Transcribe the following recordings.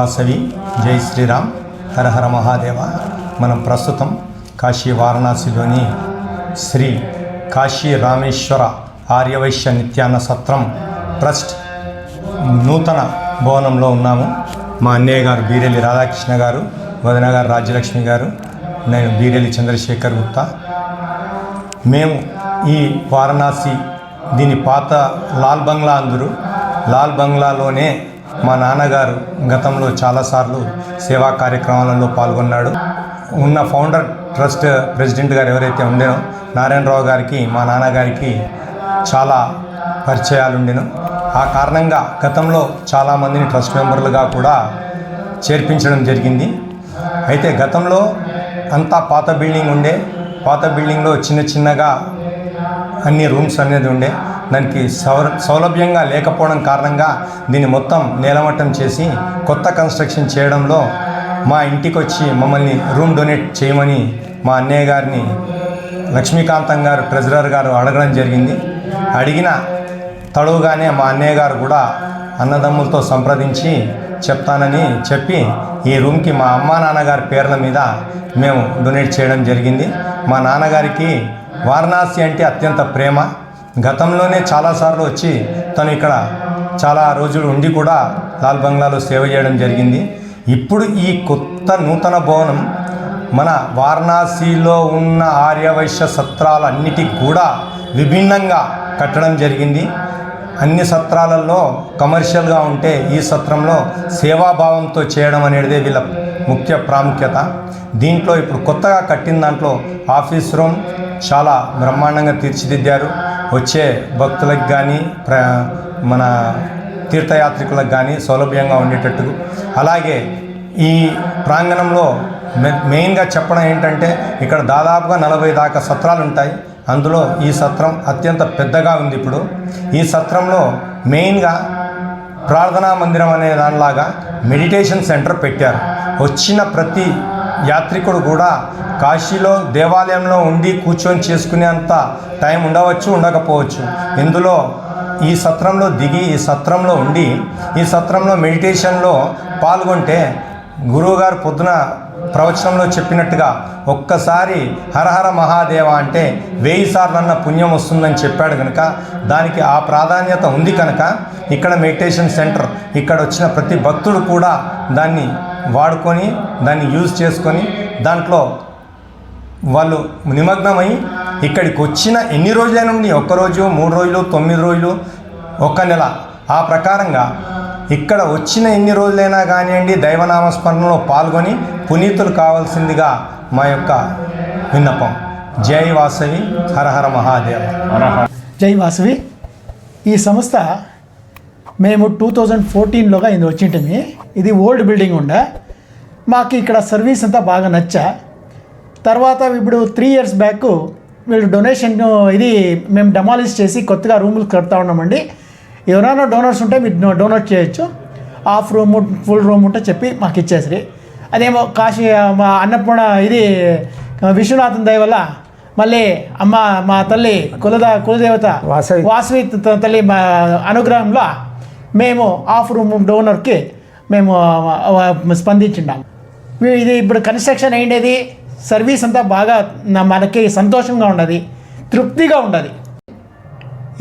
వాసవి, జై శ్రీరామ్, హర హర మహాదేవ. మనం ప్రస్తుతం కాశీ వారణాసిలోని శ్రీ కాశీ రామేశ్వర ఆర్యవైశ్య నిత్యాన్న సత్రం ట్రస్ట్ నూతన భవనంలో ఉన్నాము. మా అన్నయ్య గారు బీరెల్లి రాధాకృష్ణ గారు, వదిన గారు రాజ్యలక్ష్మి గారు, నేను బీరెల్లి చంద్రశేఖర్ గుప్తా. మేము ఈ వారణాసి దీని పాత లాల్ బంగ్లా అందరూ లాల్ బంగ్లాలోనే మా నాన్నగారు గతంలో చాలాసార్లు సేవా కార్యక్రమాలలో పాల్గొన్నాడు. ఉన్న ఫౌండర్ ట్రస్ట్ ప్రెసిడెంట్ గారు ఎవరైతే ఉండేనో నారాయణరావు గారికి మా నాన్నగారికి చాలా పరిచయాలు ఉండేను. ఆ కారణంగా గతంలో చాలామందిని ట్రస్ట్ మెంబర్లుగా కూడా చేర్పించడం జరిగింది. అయితే గతంలో అంతా పాత బిల్డింగ్ ఉండే, పాత బిల్డింగ్లో చిన్న చిన్నగా అన్ని రూమ్స్ అనేది ఉండే. దానికి సౌలభ్యంగా లేకపోవడం కారణంగా దీన్ని మొత్తం నేలమట్టం చేసి కొత్త కన్స్ట్రక్షన్ చేయడంలో మా ఇంటికి వచ్చి మమ్మల్ని రూమ్ డొనేట్ చేయమని మా అన్నయ్య గారిని లక్ష్మీకాంతం గారు ట్రెజరర్ గారు అడగడం జరిగింది. అడిగిన తడువుగానే మా అన్నయ్య గారు కూడా అన్నదమ్ములతో సంప్రదించి చెప్తానని చెప్పి ఈ రూమ్కి మా అమ్మా నాన్నగారి పేర్ల మీద మేము డొనేట్ చేయడం జరిగింది. మా నాన్నగారికి వారణాసి అంటే అత్యంత ప్రేమ. గతంలోనే చాలాసార్లు వచ్చి తను ఇక్కడ చాలా రోజులు ఉండి కూడా లాల్ బంగ్లాలో సేవ చేయడం జరిగింది. ఇప్పుడు ఈ కొత్త నూతన భవనం మన వారణాసిలో ఉన్న ఆర్యవైశ్య సత్రాలన్నిటికి కూడా విభిన్నంగా కట్టడం జరిగింది. అన్ని సత్రాలలో కమర్షియల్గా ఉంటే ఈ సత్రంలో సేవాభావంతో చేయడం అనేది వీళ్ళ ముఖ్య ప్రాముఖ్యత. దీంట్లో ఇప్పుడు కొత్తగా కట్టిన దాంట్లో ఆఫీస్ రూమ్ చాలా బ్రహ్మాండంగా తీర్చిదిద్దారు. వచ్చే భక్తులకు కానీ మన తీర్థయాత్రికులకు కానీ సౌలభ్యంగా ఉండేటట్టు. అలాగే ఈ ప్రాంగణంలో మెయిన్గా చెప్పడం ఏంటంటే ఇక్కడ దాదాపుగా 40 దాకా సత్రాలు ఉంటాయి. అందులో ఈ సత్రం అత్యంత పెద్దగా ఉంది. ఇప్పుడు ఈ సత్రంలో మెయిన్గా ప్రార్థనా మందిరం అనే దానిలాగా మెడిటేషన్ సెంటర్ పెట్టారు. వచ్చిన ప్రతి యాత్రికుడు కూడా కాశీలో దేవాలయంలో ఉండి కూర్చొని చేసుకునేంత టైం ఉండవచ్చు, ఉండకపోవచ్చు. ఇందులో ఈ సత్రంలో దిగి ఈ సత్రంలో ఉండి ఈ సత్రంలో మెడిటేషన్లో పాల్గొంటే గురువుగారు పొద్దున ప్రవచనంలో చెప్పినట్టుగా ఒక్కసారి హరహర మహాదేవ అంటే 1000 సార్లన్న పుణ్యం వస్తుందని చెప్పాడు కనుక దానికి ఆ ప్రాధాన్యత ఉంది కనుక ఇక్కడ మెడిటేషన్ సెంటర్ ఇక్కడ వచ్చిన ప్రతి భక్తుడు కూడా దాన్ని వాడుకొని దాన్ని యూజ్ చేసుకొని దాంట్లో వాళ్ళు నిమగ్నమై ఇక్కడికి వచ్చిన ఎన్ని రోజులైనా ఉండి 1 రోజు, 3 రోజులు, 9 రోజులు, 1 నెల ఆ ప్రకారంగా ఇక్కడ వచ్చిన ఎన్ని రోజులైనా కానివ్వండి దైవనామస్మరణలో పాల్గొని పునీతులు కావాల్సిందిగా మా యొక్క విన్నపం. జై వాసవి, హరహర మహాదేవ. జై వాసవి. ఈ సంస్థ మేము 2014లోగా ఇది వచ్చింటిమి. ఇది ఓల్డ్ బిల్డింగ్ ఉండే. మాకు ఇక్కడ సర్వీస్ అంతా బాగా నచ్చా. తర్వాత ఇప్పుడు 3 ఇయర్స్ బ్యాక్ వీళ్ళు డొనేషన్ ఇది మేము డెమాలిష్ చేసి కొత్తగా రూములు కడతా ఉన్నామండి. ఎవరైనా డోనర్స్ ఉంటే మీరు డొనేట్ చేయొచ్చు. హాఫ్ రూమ్, ఫుల్ రూమ్ ఉంటే చెప్పి మాకు ఇచ్చేసరి. అదేమో కాశీ మా అన్నపూర్ణ ఇది విశ్వనాథన్ దయ వల్ల మళ్ళీ అమ్మ మా తల్లి కులదేవత వాసవి తల్లి మా అనుగ్రహంలో మేము హాఫ్ రూమ్ డోనర్కి మేము స్పందించున్నాము. ఇది ఇప్పుడు కన్స్ట్రక్షన్ అయ్యేది సర్వీస్ అంతా బాగా మనకి సంతోషంగా ఉన్నది, తృప్తిగా ఉన్నది.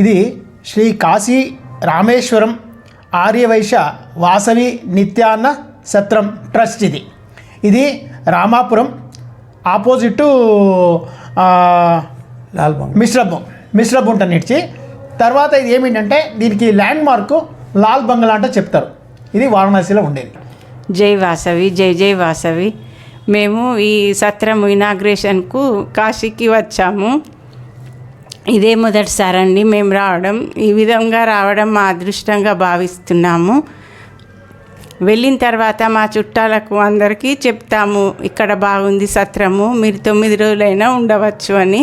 ఇది శ్రీ కాశీ రామేశ్వరం ఆర్యవైశ్య వాసవి నిత్యాన్న సత్రం ట్రస్ట్. ఇది రామాపురం ఆపోజిట్ మిశ్రబ్ ఉంటనిచ్చి తర్వాత ఇది ఏమిటంటే దీనికి ల్యాండ్ మార్కు లాల్ బంగ్లా అంటే చెప్తారు. ఇది వారణాసిలో ఉండేది. జై వాసవి, జై జై వాసవి. మేము ఈ సత్రం ఇనాగ్రేషన్కు కాశీకి వచ్చాము. ఇదే మొదటిసారండి మేము రావడం. ఈ విధంగా రావడం మా అదృష్టంగా భావిస్తున్నాము. వెళ్ళిన తర్వాత మా చుట్టాలకు అందరికీ చెప్తాము ఇక్కడ బాగుంది సత్రము, మీరు 9 రోజులైనా ఉండవచ్చు అని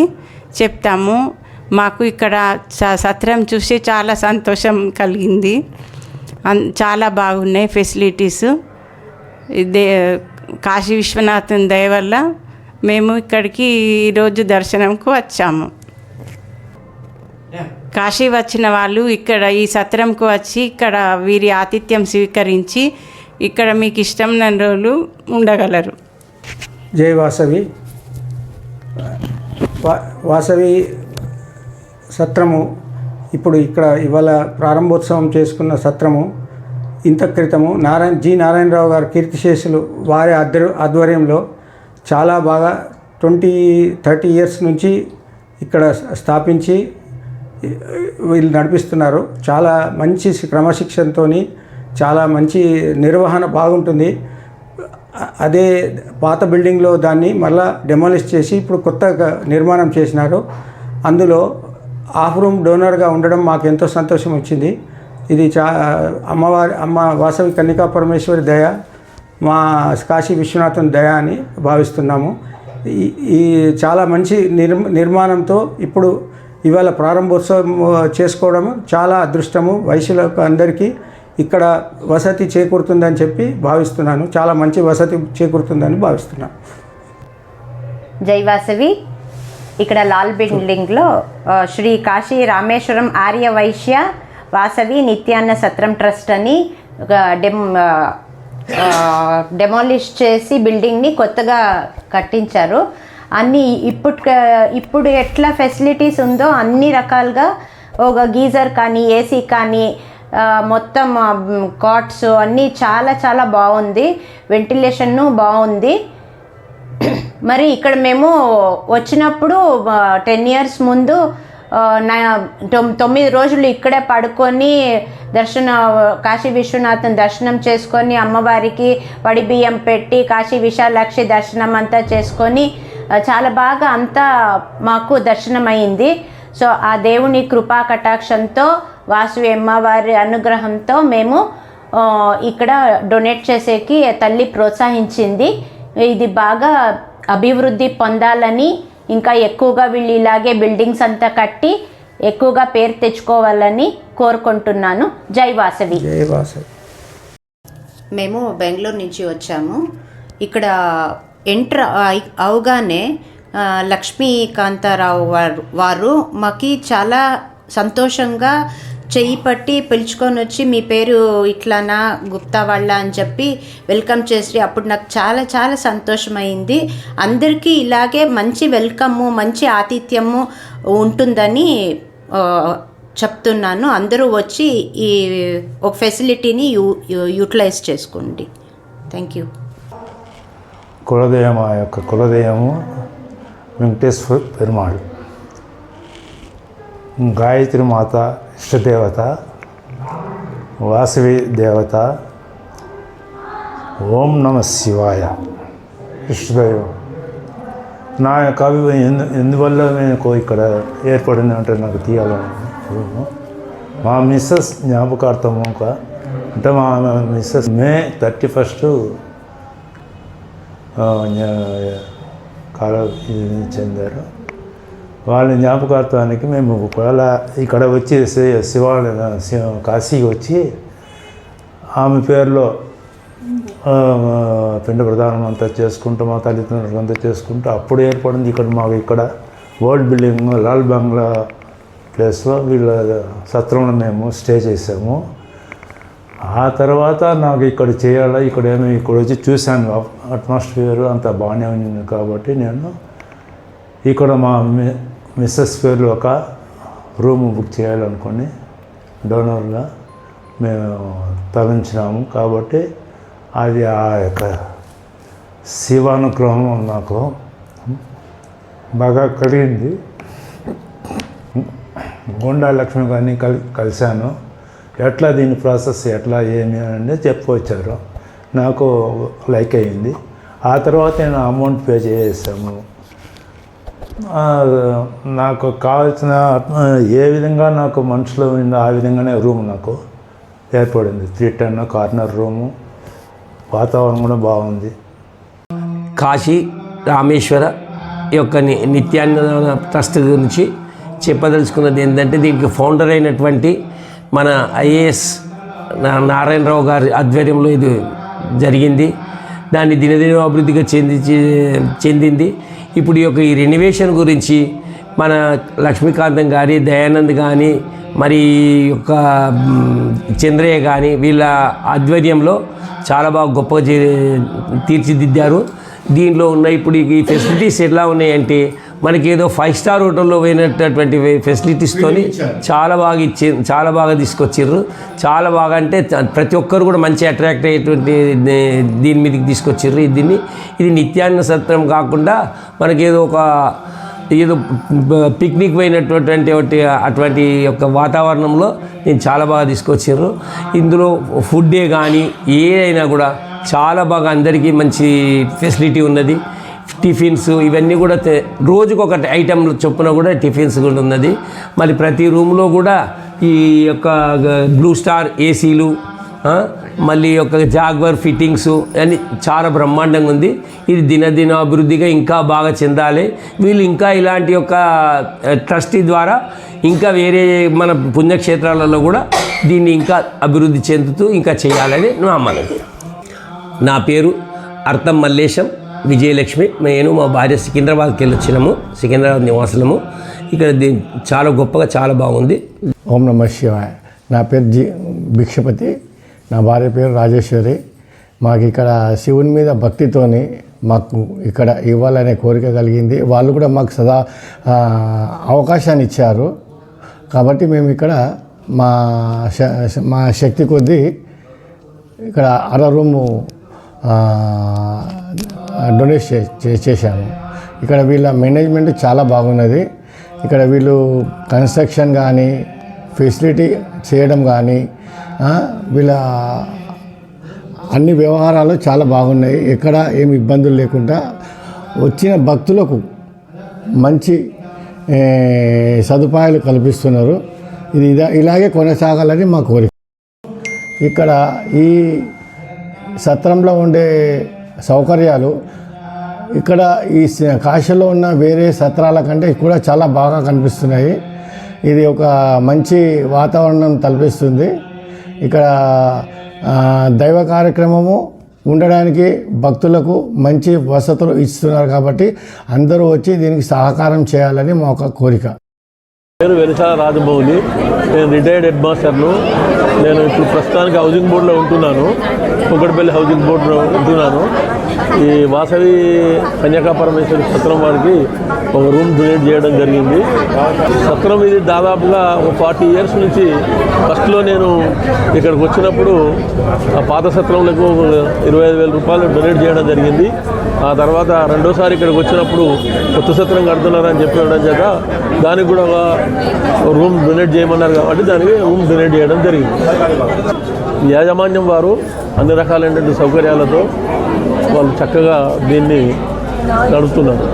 చెప్తాము. మాకు ఇక్కడ సత్రం చూసి చాలా సంతోషం కలిగింది. చాలా బాగున్నాయి ఫెసిలిటీసు. కాశీ విశ్వనాథన్ దయ వల్ల మేము ఇక్కడికి ఈరోజు దర్శనంకు వచ్చాము. కాశీ వచ్చిన వాళ్ళు ఇక్కడ ఈ సత్రంకు వచ్చి ఇక్కడ వీరి ఆతిథ్యం స్వీకరించి ఇక్కడ మీకు ఇష్టం ఉన్న రోజులు ఉండగలరు. జై వాసవి. వాసవి సత్రము ఇప్పుడు ఇక్కడ ఇవాళ ప్రారంభోత్సవం చేసుకున్న సత్రము ఇంత క్రితము నారాయణరావు గారు కీర్తిశేషులు వారి ఆధ్వర్యంలో చాలా బాగా 20-30 ఇయర్స్ నుంచి ఇక్కడ స్థాపించి వీళ్ళు నడిపిస్తున్నారు. చాలా మంచి క్రమశిక్షణతో చాలా మంచి నిర్వహణ బాగుంటుంది. అదే పాత బిల్డింగ్లో దాన్ని మళ్ళా డెమాలిష్ చేసి ఇప్పుడు కొత్తగా నిర్మాణం చేసినారు. అందులో హాఫ్ రూమ్ డోనర్గా ఉండడం మాకు ఎంతో సంతోషం వచ్చింది. ఇది అమ్మ వాసవి కన్నికా పరమేశ్వరి దయ, మా కాశీ విశ్వనాథన్ దయ అని భావిస్తున్నాము. ఈ చాలా మంచి నిర్మాణంతో ఇప్పుడు ఇవాళ ప్రారంభోత్సవం చేసుకోవడం చాలా అదృష్టము. వైశ్యులకు అందరికీ ఇక్కడ వసతి చేకూరుతుందని చెప్పి భావిస్తున్నాను. చాలా మంచి వసతి చేకూరుతుందని భావిస్తున్నాను. జై వాసవి. ఇక్కడ లాల్ బిల్డింగ్లో శ్రీ కాశీ రామేశ్వరం ఆర్య వైశ్య వాసవి నిత్యాన్న సత్రం ట్రస్ట్ అని డెమాలిష్ చేసి బిల్డింగ్ని కొత్తగా కట్టించారు. అన్నీ ఇప్పుడు ఎట్లా ఫెసిలిటీస్ ఉందో అన్ని రకాలుగా ఒక గీజర్ కానీ ఏసీ కానీ మొత్తం కాట్స్ అన్నీ చాలా చాలా బాగుంది. వెంటిలేషన్ను బాగుంది. మరి ఇక్కడ మేము వచ్చినప్పుడు 10 ఇయర్స్ ముందు 9 రోజులు ఇక్కడే పడుకొని కాశీ విశ్వనాథన్ దర్శనం చేసుకొని అమ్మవారికి వడి బియ్యం పెట్టి కాశీ విశాలాక్షి దర్శనం అంతా చేసుకొని చాలా బాగా అంతా మాకు దర్శనం అయింది. సో ఆ దేవుని కృపా కటాక్షంతో వాసవి అమ్మవారి అనుగ్రహంతో మేము ఇక్కడ డొనేట్ చేసేకి తల్లి ప్రోత్సహించింది. ఇది బాగా అభివృద్ధి పొందాలని, ఇంకా ఎక్కువగా వీళ్ళు ఇలాగే బిల్డింగ్స్ అంతా కట్టి ఎక్కువగా పేరు తెచ్చుకోవాలని కోరుకుంటున్నాను. జై వాసవి. జై వాసవి. మేము బెంగళూరు నుంచి వచ్చాము. ఇక్కడ ఎంటర్ అవగానే లక్ష్మీకాంతారావు వారు మాకు చాలా సంతోషంగా చెయ్యి పట్టి పిలుచుకొని వచ్చి మీ పేరు ఇట్లానా గుప్తా వాళ్ళ అని చెప్పి వెల్కమ్ చేసి అప్పుడు నాకు చాలా చాలా సంతోషమైంది. అందరికీ ఇలాగే మంచి వెల్కము మంచి ఆతిథ్యము ఉంటుందని చెప్తున్నాను. అందరూ వచ్చి ఈ ఒక ఫెసిలిటీని యూటిలైజ్ చేసుకోండి. Thank you. కులదైవం ఆ యొక్క కులదైవము వెంకటేశ్వర పెరుమాళ్, గాయత్రి మాత ఇష్టదేవత, వాసవి దేవత, ఓం నమ శివాయ ఇష్టదైవం. నా యొక్క ఎందువల్ల నేను ఇక్కడ ఏర్పడింది అంటే నాకు తీయాలని మా మిస్సెస్ జ్ఞాపకార్థము అంటే మా మిస్సెస్ మే 31 కాలం చెందారు. వాళ్ళ జ్ఞాపకార్థానికి మేము ఒకవేళ ఇక్కడ వచ్చి కాశీకి వచ్చి ఆమె పేరులో పిండ ప్రదానం అంతా చేసుకుంటూ మా తల్లిదండ్రులు అంతా చేసుకుంటూ అప్పుడు ఏర్పడింది. ఇక్కడ మాకు ఇక్కడ ఓల్డ్ బిల్డింగ్ లాల్ బంగ్లా ప్లేస్లో వీళ్ళ సత్రంలో మేము స్టే చేసాము. ఆ తర్వాత నాకు ఇక్కడ చేయాలి, ఇక్కడ వచ్చి చూశాను అట్మాస్ఫియర్ అంతా బాగానే ఉంది కాబట్టి నేను ఇక్కడ మా మిస్సెస్ పేరు ఒక రూమ్ బుక్ చేయాలనుకొని డోనర్గా మేము తలంచినాము. కాబట్టి అది ఆ యొక్క శివానుగ్రహం నాకు బాగా కలిగింది. గుండా లక్ష్మి గారిని కలిశాను. ఎట్లా దీని ప్రాసెస్ ఎట్లా ఏమి అని చెప్పొచ్చారు. నాకు లైక్ అయ్యింది. ఆ తర్వాత నేను అమౌంట్ పే చేసాము. నాకు కావాల్సిన ఏ విధంగా నాకు మనసులో ఉందో ఆ విధంగానే రూమ్ నాకు ఏర్పడింది. 310 కార్నర్ రూము, వాతావరణం కూడా బాగుంది. కాశీ రామేశ్వర యొక్క నిత్యాన్న ట్రస్ట్ గురించి చెప్పదలుచుకున్నది ఏంటంటే దీనికి ఫౌండర్ అయినటువంటి మన ఐఏఎస్ నారాయణరావు గారి ఆధ్వర్యంలో ఇది జరిగింది. దాన్ని దినదిన అభివృద్ధిగా చెందింది. ఇప్పుడు ఈ రెనోవేషన్ గురించి మన లక్ష్మీకాంతం గారి, దయానంద్ కానీ, మరి చంద్రయ్య కానీ వీళ్ళ ఆధ్వర్యంలో చాలా బాగా గొప్పగా తీర్చిదిద్దారు. దీనిలో ఉన్న ఇప్పుడు ఈ ఫెసిలిటీస్ ఎలా ఉన్నాయంటే మనకి ఏదో 5 స్టార్ హోటల్లో పోయినటువంటి ఫెసిలిటీస్తోని చాలా బాగా తీసుకొచ్చారు. చాలా బాగా అంటే ప్రతి ఒక్కరు కూడా మంచి అట్రాక్ట్ అయ్యేటువంటి దీని మీదకి తీసుకొచ్చారు. ఇది నిత్యాన్న సత్రం కాకుండా మనకి ఏదో పిక్నిక్ పోయినటువంటి అటువంటి యొక్క వాతావరణంలో నేను చాలా బాగా తీసుకొచ్చారు. ఇందులో ఫుడ్డే కానీ ఏదైనా కూడా చాలా బాగా అందరికీ మంచి ఫెసిలిటీ ఉన్నది. టిఫిన్స్ ఇవన్నీ కూడా రోజుకు ఒక ఐటెం చొప్పున కూడా టిఫిన్స్ కూడా ఉన్నది. మరి ప్రతి రూమ్లో కూడా ఈ యొక్క బ్లూ స్టార్ ఏసీలు, మళ్ళీ యొక్క జాగ్వర్ ఫిట్టింగ్స్ అని చాలా బ్రహ్మాండంగా ఉంది. ఇది దినదిన అభివృద్ధిగా ఇంకా బాగా చెందాలి. వీళ్ళు ఇంకా ఇలాంటి యొక్క ట్రస్టీ ద్వారా ఇంకా వేరే మన పుణ్యక్షేత్రాలలో కూడా దీన్ని ఇంకా అభివృద్ధి చెందుతూ ఇంకా చేయాలని నా మనవి. నా పేరు అర్థం మల్లేశం విజయలక్ష్మి. నేను మా భార్య సికింద్రాబాద్కి వెళ్ళి వచ్చినాము. సికింద్రాబాద్ నివాసులము. ఇక్కడ చాలా గొప్పగా చాలా బాగుంది. ఓం నమః శివాయ. నా పేరు భిక్షపతి. నా భార్య పేరు రాజేశ్వరి. మాకు ఇక్కడ శివుని మీద భక్తితోని మాకు ఇక్కడ ఇవ్వాలనే కోరిక కలిగింది. వాళ్ళు కూడా మాకు సదా అవకాశాన్ని ఇచ్చారు. కాబట్టి మేము ఇక్కడ మా శక్తి కొద్దీ ఇక్కడ 6 రూము డొనేట్ చేశాము. ఇక్కడ వీళ్ళ మేనేజ్మెంట్ చాలా బాగున్నది. ఇక్కడ వీళ్ళు కన్స్ట్రక్షన్ కానీ ఫెసిలిటీ చేయడం కానీ వీళ్ళ అన్ని వ్యవహారాలు చాలా బాగున్నాయి. ఎక్కడ ఏమి ఇబ్బందులు లేకుండా వచ్చిన భక్తులకు మంచి సదుపాయాలు కల్పిస్తున్నారు. ఇది ఇలాగే కొనసాగాలని మా కోరిక. ఇక్కడ ఈ సత్రంలో ఉండే సౌకర్యాలు ఇక్కడ ఈ కాశీలో ఉన్న వేరే సత్రాల కంటే కూడా చాలా బాగా కనిపిస్తున్నాయి. ఇది ఒక మంచి వాతావరణం కల్పిస్తుంది. ఇక్కడ దైవ కార్యక్రమము ఉండడానికి భక్తులకు మంచి వసతులు ఇస్తున్నారు. కాబట్టి అందరూ వచ్చి దీనికి సహకారం చేయాలని మా ఒక కోరిక. పేరు వెలిసాల రాజమౌళి. నేను రిటైర్డ్ హెడ్ మాస్టర్ను. నేను ఇప్పుడు ప్రస్తుతానికి హౌసింగ్ బోర్డులో ఉంటున్నాను. కుక్కడపల్లి హౌసింగ్ బోర్డులో ఉంటున్నాను. ఈ వాసవి కన్యకా పరమేశ్వరి సత్రం వారికి ఒక రూమ్ డొనేట్ చేయడం జరిగింది. సత్రం ఇది దాదాపుగా 40 ఇయర్స్ నుంచి ఫస్ట్లో నేను ఇక్కడికి వచ్చినప్పుడు ఆ పాత సత్రంలకు 25,000 రూపాయలు డొనేట్ చేయడం జరిగింది. ఆ తర్వాత రెండోసారి ఇక్కడికి వచ్చినప్పుడు కొత్త సత్రం కడుతున్నారని చెప్పడం చేత దానికి కూడా ఒక రూమ్ డొనేట్ చేయమన్నారు కాబట్టి దానికి రూమ్ డొనేట్ చేయడం జరిగింది. యాజమాన్యం వారు అన్ని రకాలైనటువంటి సౌకర్యాలతో వాళ్ళు చక్కగా దీన్ని నడుపుతున్నారు.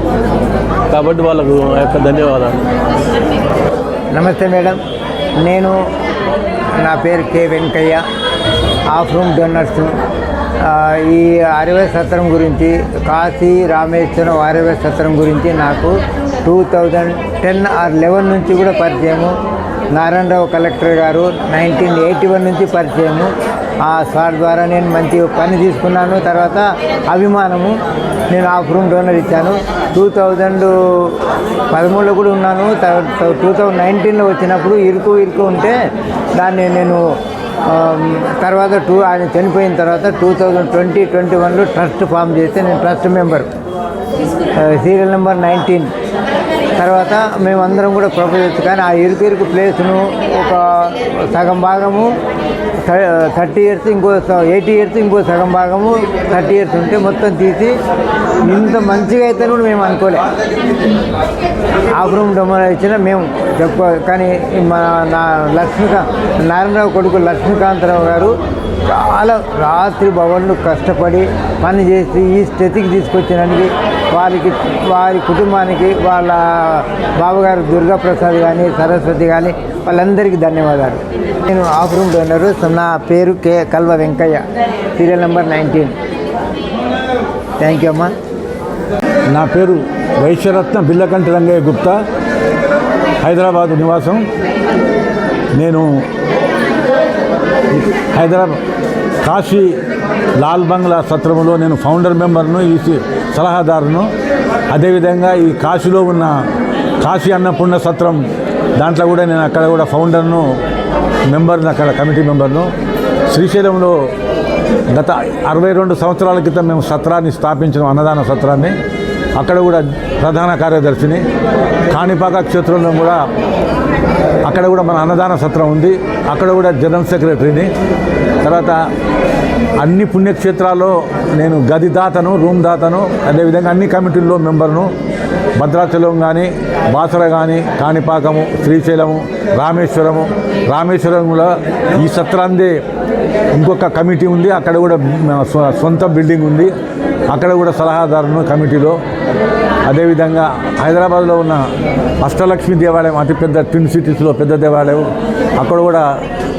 కాబట్టి వాళ్ళకు ఆ యొక్క ధన్యవాదాలు. నమస్తే మేడం. నా పేరు K Venkaiah, half room donors. ఈ ఆర్యవేద సత్రం గురించి, కాశీ రామేశ్వరం ఆర్యవేద సత్రం గురించి నాకు 2010 or 11 నుంచి కూడా పరిచయము. నారాయణరావు కలెక్టర్ గారు 1981 నుంచి పరిచయము. ఆ సార్ ద్వారా నేను మంచి పని తీసుకున్నాను. తర్వాత అభిమానము, నేను హాఫ్ రూమ్ డోనర్ ఇచ్చాను. 2013లో కూడా ఉన్నాను. 2019లో వచ్చినప్పుడు ఇరుకు ఉంటే దాన్ని నేను తర్వాత ఆయన చనిపోయిన తర్వాత 2020-21లో ట్రస్ట్ ఫామ్ చేస్తే నేను ట్రస్ట్ మెంబర్, సీరియల్ నెంబర్ 19. తర్వాత మేమందరం కూడా ప్రపోజ్, కానీ ఆ ఇరుకు ప్లేస్ను ఒక సగం భాగము 30 ఇయర్స్, 80 ఇయర్స్, ఇంకో సగం భాగము 30 ఇయర్స్ ఉంటే మొత్తం తీసి ఇంత మంచిగా అయితే కూడా మేము అనుకోలే. హాఫ్ రూమ్ డొమైన్ ఇచ్చిన మేము కానీ నా నారాయణరావు కొడుకు లక్ష్మీకాంతరావు గారు చాలా రాత్రి భవన్లు కష్టపడి పని చేసి ఈ స్థితికి తీసుకొచ్చినందుకు వారి కుటుంబానికి, వాళ్ళ బావగారు దుర్గాప్రసాద్ కానీ సరస్వతి కానీ వాళ్ళందరికీ ధన్యవాదాలు. నేను హాఫ్ రూమ్ డోనరు. నా పేరు Kalva Venkaiah, serial number 19. Thank you అమ్మా. నా పేరు వైశ్యరత్న బిల్లకంటి రంగయ్య గుప్తా, హైదరాబాదు నివాసం. నేను హైదరాబాద్ కాశీ లాల్ బంగ్లా సత్రములో నేను ఫౌండర్ మెంబర్ను, ఈ సలహాదారును. అదేవిధంగా ఈ కాశీలో ఉన్న కాశీ అన్నపూర్ణ సత్రం దాంట్లో కూడా నేను అక్కడ కూడా ఫౌండర్ను, మెంబర్ను, అక్కడ కమిటీ మెంబర్ను. శ్రీశైలంలో గత 62 సంవత్సరాల క్రితం మేము సత్రాన్ని స్థాపించిన అన్నదాన సత్రాన్ని. అక్కడ కూడా ప్రధాన కార్యదర్శిని. కాణిపాక క్షేత్రంలో కూడా అక్కడ కూడా మన అన్నదాన సత్రం ఉంది. అక్కడ కూడా జనరల్ సెక్రటరీని. తర్వాత అన్ని పుణ్యక్షేత్రాల్లో నేను గది దాతను, రూమ్ దాతను, అదేవిధంగా అన్ని కమిటీల్లో మెంబర్ను. భద్రాచలం కానీ, బాసర కానీ, కాణిపాకము, శ్రీశైలము, రామేశ్వరంలో ఈ సత్రాందే ఇంకొక కమిటీ ఉంది. అక్కడ కూడా సొంత బిల్డింగ్ ఉంది. అక్కడ కూడా సలహాదారును కమిటీలో. అదేవిధంగా హైదరాబాద్లో ఉన్న అష్టలక్ష్మి దేవాలయం, అతిపెద్ద ట్విన్ సిటీస్లో పెద్ద దేవాలయం, అక్కడ కూడా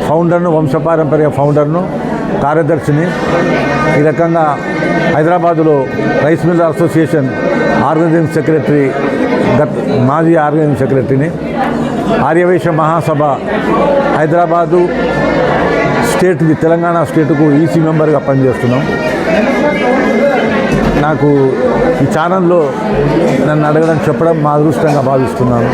ఫౌండర్ను, వంశపారంపర్య ఫౌండర్ను, కార్యదర్శిని. ఈ రకంగా హైదరాబాదులో rice miller association organising secretary, మాజీ ఆర్గనైజింగ్ సెక్రటరీని. ఆర్యవైశ్య మహాసభ హైదరాబాదు స్టేట్కి, తెలంగాణ స్టేట్కు ఈసీ మెంబర్గా పనిచేస్తున్నాం. నాకు ఈ ఛానల్లో నన్ను అడగడం, చెప్పడం మా అదృష్టంగా భావిస్తున్నాను.